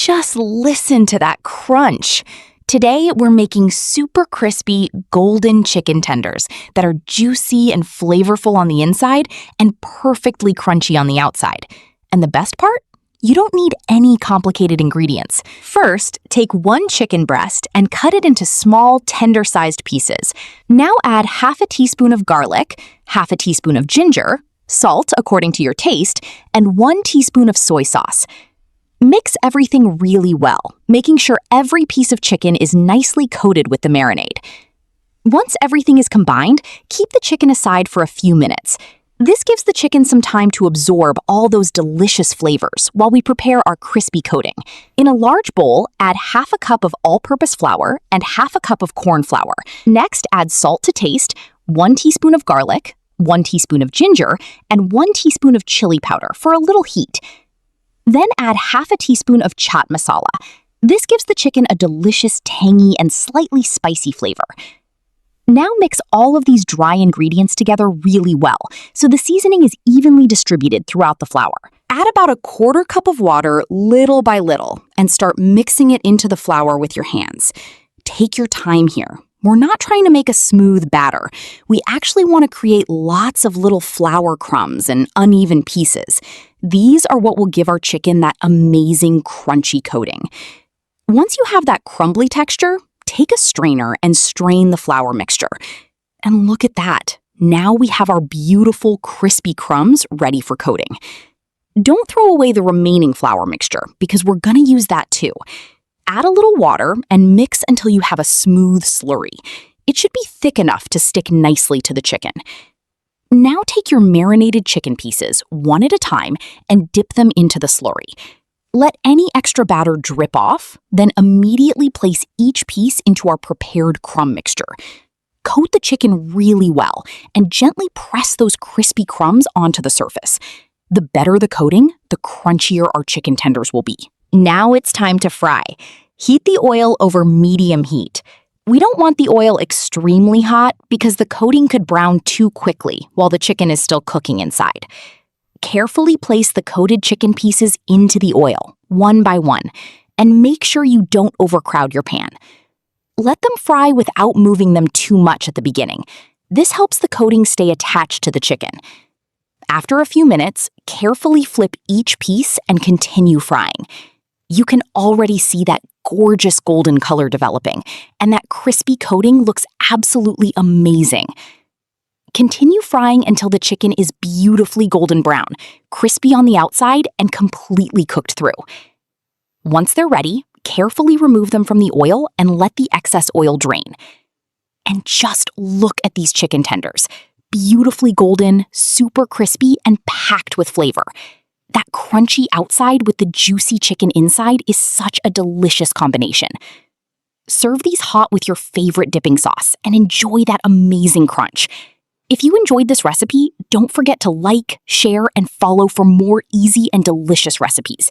Just listen to that crunch. Today, we're making super crispy golden chicken tenders that are juicy and flavorful on the inside and perfectly crunchy on the outside. And the best part? You don't need any complicated ingredients. First, take one chicken breast and cut it into small, tender-sized pieces. Now add half a teaspoon of garlic, half a teaspoon of ginger, salt according to your taste, and 1 teaspoon of soy sauce. Mix everything really well, making sure every piece of chicken is nicely coated with the marinade. Once everything is combined, keep the chicken aside for a few minutes. This gives the chicken some time to absorb all those delicious flavors while we prepare our crispy coating. In a large bowl, add half a cup of all-purpose flour and half a cup of corn flour. Next, add salt to taste, 1 teaspoon of garlic, 1 teaspoon of ginger, and 1 teaspoon of chili powder for a little heat. Then add half a teaspoon of chaat masala. This gives the chicken a delicious, tangy, and slightly spicy flavor. Now mix all of these dry ingredients together really well, so the seasoning is evenly distributed throughout the flour. Add about a 1/4 cup of water little by little and start mixing it into the flour with your hands. Take your time here. We're not trying to make a smooth batter. We actually want to create lots of little flour crumbs and uneven pieces. These are what will give our chicken that amazing crunchy coating. Once you have that crumbly texture, take a strainer and strain the flour mixture. And look at that. Now we have our beautiful crispy crumbs ready for coating. Don't throw away the remaining flour mixture because we're going to use that too. Add a little water and mix until you have a smooth slurry. It should be thick enough to stick nicely to the chicken. Now take your marinated chicken pieces, one at a time, and dip them into the slurry. Let any extra batter drip off, then immediately place each piece into our prepared crumb mixture. Coat the chicken really well and gently press those crispy crumbs onto the surface. The better the coating, the crunchier our chicken tenders will be. Now it's time to fry. Heat the oil over medium heat. We don't want the oil extremely hot because the coating could brown too quickly while the chicken is still cooking inside. Carefully place the coated chicken pieces into the oil, one by one, and make sure you don't overcrowd your pan. Let them fry without moving them too much at the beginning. This helps the coating stay attached to the chicken. After a few minutes, carefully flip each piece and continue frying. You can already see that gorgeous golden color developing, and that crispy coating looks absolutely amazing. Continue frying until the chicken is beautifully golden brown, crispy on the outside, and completely cooked through. Once they're ready, carefully remove them from the oil and let the excess oil drain. And just look at these chicken tenders. Beautifully golden, super crispy, and packed with flavor. That crunchy outside with the juicy chicken inside is such a delicious combination. Serve these hot with your favorite dipping sauce and enjoy that amazing crunch. If you enjoyed this recipe, don't forget to like, share, and follow for more easy and delicious recipes.